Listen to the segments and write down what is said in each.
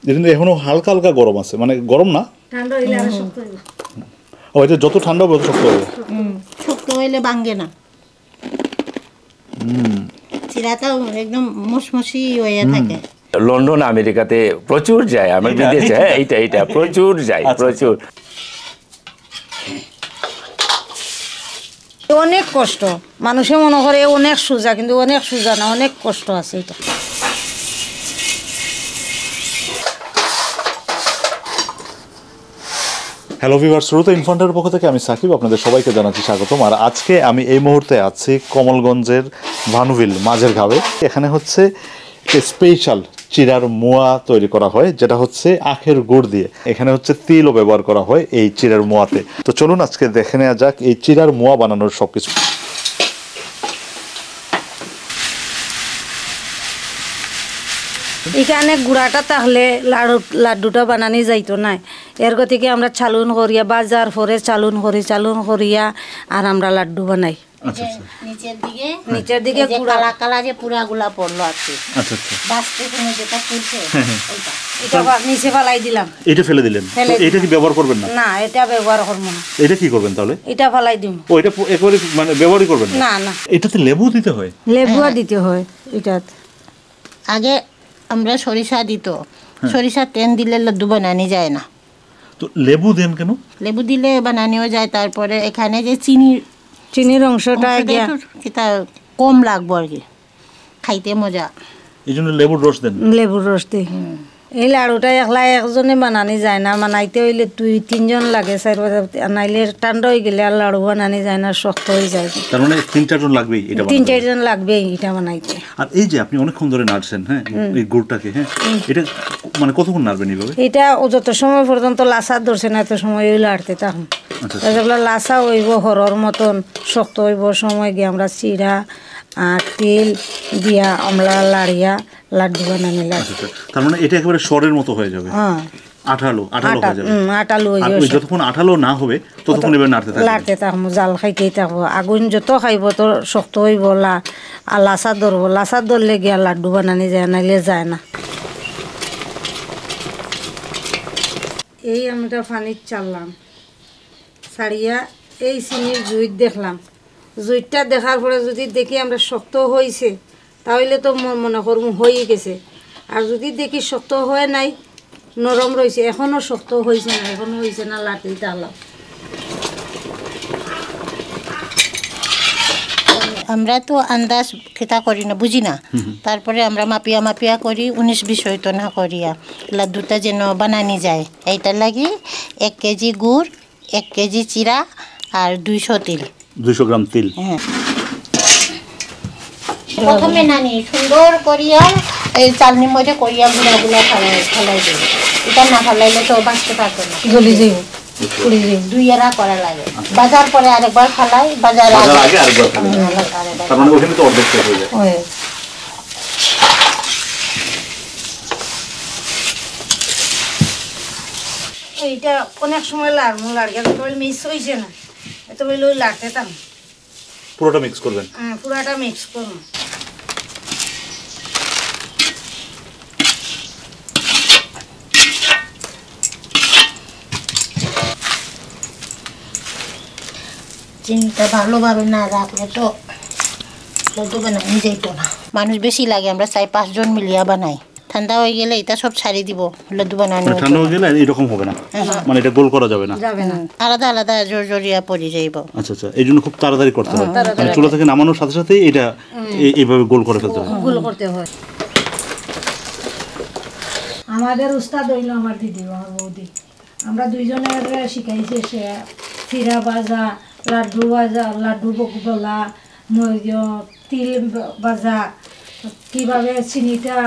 এটা এখনো হালকা হালকা গরম আছে, মানে গরম না, ঠান্ডা হইলে আরো শক্ত হবে। ও এটা যত ঠান্ডা হবে তত শক্ত হবে। শক্ত হইলে ভাঙে না। চিরাটা একদম মুসমুসি হয়ে থাকে। লন্ডন আমেরিকাতে প্রচুর যায়, আমার বিদেশে এইটা প্রচুর যায়, প্রচুর। অনেক কষ্ট, মানুষে মনে করে অনেক সোজা, কিন্তু অনেক সোজা না, অনেক কষ্ট আছে এটা। হ্যালো ভিউয়ার্স, শ্রোতা ইনফান্টের পক্ষ থেকে আমি সাকিব, আপনাদের সবাইকে জানাচ্ছি স্বাগতম। আর আজকে আমি এই মুহূর্তে আছি কমলগঞ্জের ভানুবিল মাঝের ঘাবে। এখানে হচ্ছে স্পেশাল চিরার মোয়া তৈরি করা হয়, যেটা হচ্ছে আখের গুড় দিয়ে। এখানে হচ্ছে তিলও ব্যবহার করা হয় এই চিরার মোয়াতে। তো চলুন আজকে দেখে নেওয়া যাক এই চিরার মোয়া বানানোর সবকিছু। এখানে গুড়াটা তাহলে লাড্ডুটা বানানি যাইতো না, এর গতিকে আমরা চালুন করিয়া বাজার পরে চালুন করিয়া আর আমরা লাড্ডু বানাই। নিচের দিকে কালা কালা যে পুরাগুলা পড়লো আছে। আচ্ছা, বাস্তে তুমি যেটা ফুলছে এটা নিচে ফেলাই দিলাম। এটা ফেলে দিলেন, এটা কি ব্যবহার করবেন না? না, এটা ব্যবহার করবো না। এটা কি করবেন তাহলে? এটা ফেলাই দিব। ও, এটা একেবারে মানে ব্যবহারই করবেন না? না, এটাতে লেবু দিতে হয়? লেবুয়া দিতে হয় এটাতে। আগে আমরা সরিষা দিত, সরিষার তেল দিলে লাড্ডু বানানি যায় না। তো লেবু দেন কেন? লেবু দিলে বানানিও যায়। তারপরে এখানে যে চিনির অংশটা এটা কম লাগবো আর কি, খাইতে মজা, এই জন্য লেবুর রস দেন। লেবুর রস দিই। এই লাড়ুটা একলা একজনে বানানি যায় না, বানাইতে হইলে 2-3 জন লাগে, 4 বাজে নাইলে ঠান্ডা হয়ে গেলে আর লাড়ু বানানি যায় না, শক্ত হয়ে যায়। তার মানে 3-4 জন লাগবেই এটা বানাতে? 3-4 জন লাগবেই এটা বানাইতে। আর এই যে আপনি অনেকক্ষণ ধরে নাড়ছেন, হ্যাঁ, এই গুড়টাকে, হ্যাঁ, এটা মানে কতক্ষণ নাড়বেন এইভাবে? এটা যত সময় পর্যন্ত লাসা ধরছে না, এত সময় ওই লাড়তে তখন যেগুলো লাসা হইব হরর মতন শক্ত হইব, সময় গিয়ে আমরা চিরা আর তেল দিয়া আমরা লাড়িয়া লাড্ডু বানানি লাগে। তার মানে এটা একেবারে সরের মতো হয়ে যাবে, হ্যাঁ, আঠালো হয়ে যাবে। আঠালো হয়ে যাবে। যতক্ষণ আঠালো না হবে ততক্ষণ এবার নাড়তে থাকবো, জাল খাইতেই থাকবো। আগুন যত খাইব তো শক্ত হইব, আর লাসা ধরবো, লাসা ধরলে গিয়া লাড্ডু বানানি যায়, নাইলে যায় না। এই আমরা পানির চাললাম ছাড়িয়া এই চিনির জুইট দেখলাম, জুইটটা দেখার পরে যদি দেখি আমরা শক্ত হয়েছে তাহলে তো মনে করবো হয়ে গেছে, আর যদি দেখি শক্ত হয় নাই, নরম রয়েছে, এখনও শক্ত হয়েছে না, এখনও হয়েছে না, লাঠি তালাম। আমরা তো আন্দাজ খেতা করি না, বুঝি না। তারপরে আমরা মাপিয়া করি, 19-20 হইতো না করিয়া লাড্ডুটা যেন বানানি যায়। এইটার লাগি 1 কেজি গুড়, 1 কেজি চিরা আর 200 গ্রাম তিল। হ্যাঁ, প্রথমে নানি সুন্দর করিয়া এই চালনির মধ্যে করিয়া গুঁড়াগুলা ফেলাই দেব। এটা না ফেলাইলে তো বাঁচতে পারতো না, জ্বলি যাইব, দুই এরা করা লাগে। বাজার পরে আরেকবার ফেলাই, বাজার আগে আরেকবার ফেলাই, তার মানে ওখানে তো অর্ধেক শেষ হয়ে যায়। এইটা অনেক সময় লাড়মু, লাড়িয়া তো মিক্স হয়েছে না, এত বলে ওই লাড়তে থাম। পুরোটা মিক্স করবেন? হ্যাঁ, পুরাটা মিক্স করুন। চিনিটা ভালোভাবে না রাখলে তো লাড্ডু বানানি যাইতো না। মানুষ বেশি লাগে, আমরা 4-5 জন মিলিয়া বানাই। ঠান্ডা হয়ে গেলে এটা সব ছাড়ি দিব, লাড্ডু বানানো ঠান্ডা হয়ে গেলে এরকম হবে না, মানে এটা গোল করা যাবে না, আলাদা আলাদা জড়িয়া পড়ে যাইব। আচ্ছা, এই জন্য খুব তাড়াতাড়ি করতে হয়, মানে চুলা থেকে নামানোর সাথে সাথে এটা এইভাবে গোল করে ফেলতে হয়, গোল করতে হয়। আমাদের উস্তাদ হইল আমার দিদি, আমার বৌদি, আমরা দুইজনের শিখাইছে, সে চিরা ভাজা, লাড্ডু ভাজা, লাড্ডু বলা, তিল ভাজা, কিভাবে চিনিটা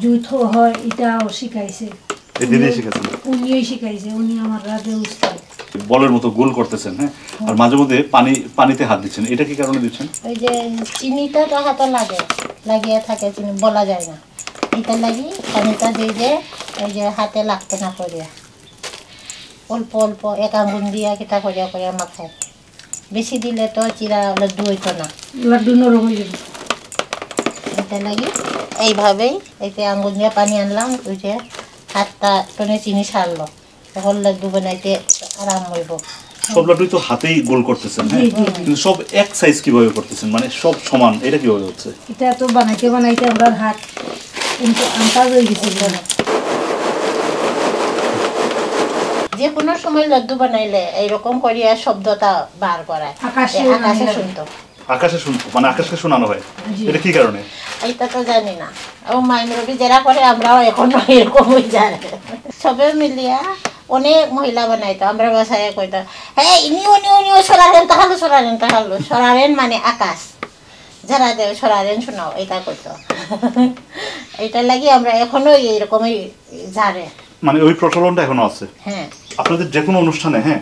জুইথ হয় এটাও শিখাইছে, উনিই শিখাইছে, উনি আমার রাজে উস্তাদ। বলের মতো গোল করতেছেন, হ্যাঁ, আর মাঝে মধ্যে পানিতে হাত দিচ্ছেন, এটা কি কারণে দিচ্ছেন? ওই যে চিনিটা তো হাতে লাগিয়ে থাকে, চিনি বলা যায় না, এটা লাগি পানিটা দিয়ে যে ওই যে হাতে লাগতে না করিয়া অল্প অল্প 1 আঙ্গুল দিয়া কিতা করিয়া করিয়া মাখায়। বেশি দিলে তো চিরা লাড্ডু হইতো না, লাড্ডু নরম হয়ে যাবে। এটা লাগি এইভাবেই, এতে আঙ্গুল দিয়ে পানি আনলাম, ওই যে হাতটা টনে চিনি ছাড়লো, এখন লাড্ডু বানাইতে আরাম হইব। সব লাড্ডুই তো হাতেই গোল করতেছেন, হ্যাঁ, কিন্তু সব এক সাইজ কিভাবে করতেছেন, মানে সব সমান, এটা কিভাবে হচ্ছে? এটা তো বানাইতে বানাইতে আমরা হাত কিন্তু আন্দাজ হয়ে গেছে। যে কোনো সময় লাড্ডু বানাইলে এইরকম করিয়া শব্দটা বার করায়, আকাশে শুনতো। আকাশে শুনতো, মানে আকাশকে শোনানো হয়, এটা কি কারণে? এইটা তো জানি না, ও মাইমরবি যারা করে আমরাও এখন এরকম হয়ে যায়। সবে মিলিয়া অনেক মহিলা বানাইতো, আমরা বাসায় কইতো হ্যাঁ ইনিও সরারেন তাহালো সরারেন মানে আকাশ, যারা দেয় সরারেন শোনাও, এটা করতো। এটা লাগি আমরা এখনো এইরকমই জানে, মানে ওই প্রচলনটা এখনো আছে। হ্যাঁ, আপনাদের যে কোনো অনুষ্ঠানে, হ্যাঁ,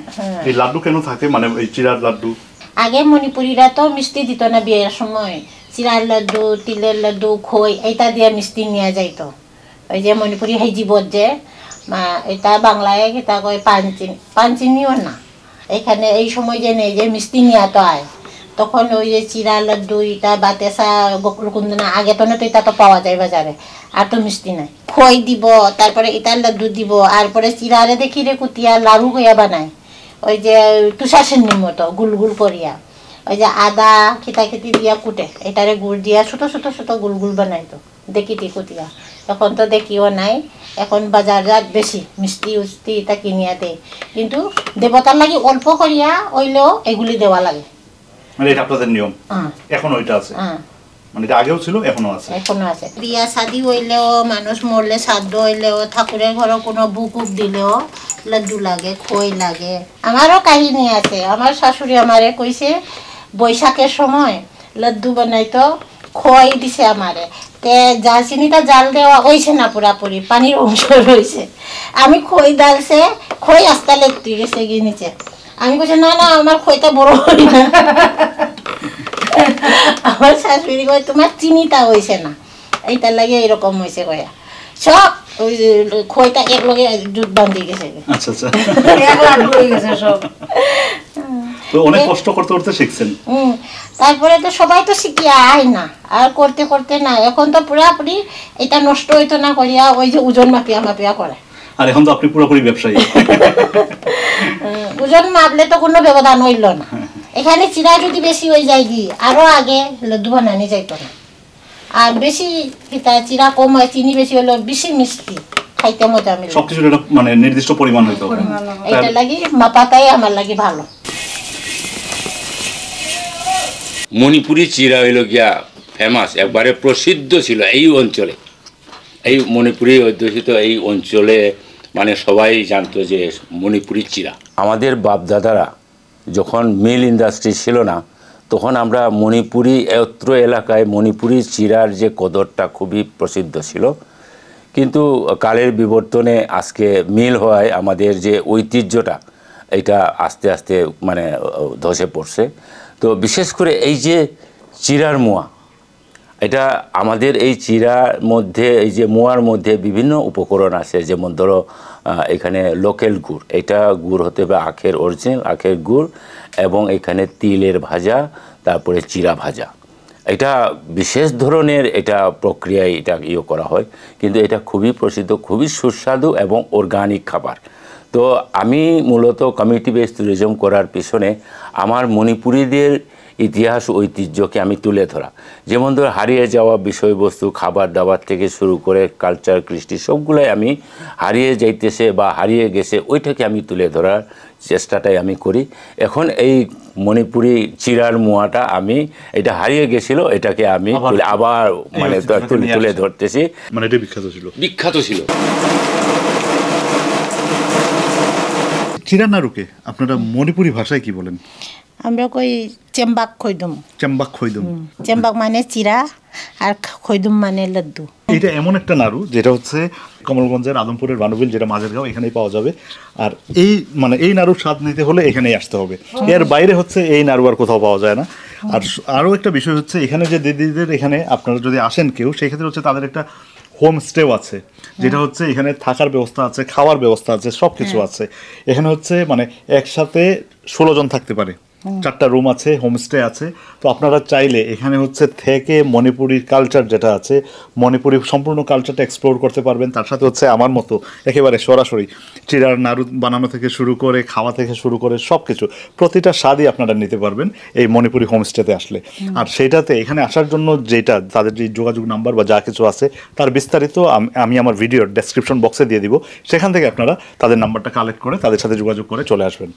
এই লাড্ডু কেন থাকে, মানে এই চিরার লাড্ডু? আগে মণিপুরীরা তো মিষ্টি দিত না বিয়ের সময়, চিরার লাড্ডু, তিলের লাড্ডু, খই এইটা দিয়ে মিষ্টি নিয়ে যাইতো। ওই যে মণিপুরি সেই জীবত যে এটা বাংলায় এটা কয় পানচিনিও না, এখানে এই সময় যে নেই যে মিষ্টি নিয়ে তো আয়, তখন ওই যে চিরা লাড্ডু এটা বাতেসা গোকুলকুন্দনা আগে তো না, তো এটা তো পাওয়া যায় বাজারে, আর তো মিষ্টি নাই। খই দিব, তারপরে এটার লাড্ডু দিব, আর পরে চিরারে দেখি রে কুতিয়া লাড়ু হইয়া বানায়, ওই যে তুষারসেন্নির মতো গুল গুল করিয়া, ওই যে আদা খিতা দিয়া কুটে, এটারে গুড় দিয়া ছোট ছোট ছোট গুল গুল বানাইতো দেখিতি কুতিয়া। এখন তো দেখিও নাই, এখন বাজারজাত বেশি মিষ্টি উষ্টি এটা কিনিয়া দেয়, কিন্তু দেবতার লাগি অল্প করিয়া হইলেও এগুলি দেওয়া লাগে। মানে এটা আপনাদের নিয়ম, এখন ওইটা আছে, মানে এটা আগেও ছিল, এখনো আছে। বিয়া শাদি হইলেও, মানুষ মরলে, শ্রাদ্ধ হইলেও, ঠাকুরের ঘরে কোনো বুক দিলেও লাড্ডু লাগে, খই লাগে। আমারও কাহিনী আছে, আমার শাশুড়ি আমারে কইছে বৈশাখের সময় লাড্ডু বানাইতো, খই দিছে আমারে, তে যা চিনিটা জাল দেওয়া হয়েছে না, পুরাপুরি পানির অংশ রয়েছে, আমি খই ডালছে, খই আস্তা লেপটি গেছে গিয়ে নিচে, আমি কইছি না আমার খইটা বড় হই না। আমার শাশুড়ি কয় তোমার চিনিটা হয়েছে না, এইটার লাগে এরকম হয়েছে কয়া, সব ওই খইটা এক লগে জুট বান্ধি গেছে। আচ্ছা সব তো অনেক কষ্ট করতে করতে শিখছেন। তারপরে তো সবাই তো শিখিয়া আয় না, আর করতে করতে না, এখন তো পুরাপুরি এটা নষ্ট হইতো না করিয়া ওই যে ওজন মাপিয়া করে। আর এখন তো আপনি পুরোপুরি ব্যবসায়ী। ওজন মাপলে তো কোনো ব্যবধান হইল না, এখানে চিরা যদি বেশি হয়ে যায় কি আরো আগে লাড্ডু বানানি যাইতো না, আর বেশি চিরা কম হয়, চিনি বেশি হলো বেশি মিষ্টি খাইতে মজা মিলে, সবকিছু মানে নির্দিষ্ট পরিমাণ হইতো, এইটা লাগি মাপাটাই আমার লাগি ভালো। মণিপুরি চিরা হইল গিয়া ফেমাস, একবারে প্রসিদ্ধ ছিল এই অঞ্চলে, এই মণিপুরি অধ্যুষিত এই অঞ্চলে, মানে সবাই জানতো যে মণিপুরি চিরা। আমাদের বাপদাদারা যখন মিল ইন্ডাস্ট্রি ছিল না, তখন আমরা মণিপুরি অত্র এলাকায় মণিপুরি চিরার যে কদরটা খুবই প্রসিদ্ধ ছিল, কিন্তু কালের বিবর্তনে আজকে মিল হওয়ায় আমাদের যে ঐতিহ্যটা এটা আস্তে আস্তে মানে ধসে পড়ছে। তো বিশেষ করে এই যে চিরার মোয়া, এটা আমাদের এই চিরার মধ্যে, এই যে মোয়ার মধ্যে বিভিন্ন উপকরণ আছে, যেমন ধরো এখানে লোকাল গুড়, এটা গুড় হতে হবে আখের, অরিজিনাল আখের গুড়, এবং এখানে তিলের ভাজা, তারপরে চিরা ভাজা, এটা বিশেষ ধরনের এটা প্রক্রিয়ায় এটা করা হয়, কিন্তু এটা খুবই প্রসিদ্ধ, খুবই সুস্বাদু এবং অর্গানিক খাবার। তো আমি মূলত কমিউনিটি বেসড ট্যুরিজম করার পিছনে আমার মণিপুরীদের ইতিহাস ঐতিহ্যকে আমি তুলে ধরা, যেমন ধর হারিয়ে যাওয়া বিষয়বস্তু, খাবার দাবার থেকে শুরু করে কালচার, কৃষ্টি সবগুলোই আমি হারিয়ে যাইতেছে বা হারিয়ে গেছে, ওইটাকে আমি তুলে ধরার চেষ্টাটাই আমি করি। এখন এই মণিপুরি চিরার মোয়াটা আমি, এটা হারিয়ে গেছিল, এটাকে আমি আবার মানে তুলে ধরতেছি, মানে এটা বিখ্যাত ছিল। চিরা নাড়ুকে আপনারা মণিপুরি ভাষায় কি বলেন? আমরা কই চেম্বাক খইদুম। চেম্বাক মানে চিরা, আর খইদুম মানে লাড্ডু। এটা এমন একটা নাড়ু যেটা হচ্ছে কমলগঞ্জের আদমপুরের বানুবিল, যেটা মাঝের গাঁও, এখানেই পাওয়া যাবে। আর এই মানে এই নাড়ুর স্বাদ নিতে হলে এখানেই আসতে হবে, এর বাইরে হচ্ছে এই নাড়ু আর কোথাও পাওয়া যায় না। আর আরও একটা বিষয় হচ্ছে, এখানে যে দিদিদের এখানে আপনারা যদি আসেন কেউ, সেই ক্ষেত্রে হচ্ছে তাদের একটা হোমস্টেও আছে, যেটা হচ্ছে এখানে থাকার ব্যবস্থা আছে, খাওয়ার ব্যবস্থা আছে, সব কিছু আছে। এখানে হচ্ছে মানে একসাথে 16 জন থাকতে পারে, 4টা রুম আছে, হোমস্টে আছে। তো আপনারা চাইলে এখানে হচ্ছে থেকে মণিপুরীর কালচার যেটা আছে, মণিপুরি সম্পূর্ণ কালচারটা এক্সপ্লোর করতে পারবেন। তার সাথে হচ্ছে আমার মতো একেবারে সরাসরি চিরার নাড়ু বানানো থেকে শুরু করে খাওয়া থেকে শুরু করে সব কিছু, প্রতিটা স্বাদই আপনারা নিতে পারবেন এই মণিপুরি হোমস্টেতে আসলে। আর সেইটাতে এখানে আসার জন্য যেটা তাদের যে যোগাযোগ নাম্বার বা যা কিছু আছে তার বিস্তারিত আমি আমার ভিডিওর ডেসক্রিপশন বক্সে দিয়ে দিব। সেখান থেকে আপনারা তাদের নাম্বারটা কালেক্ট করে তাদের সাথে যোগাযোগ করে চলে আসবেন।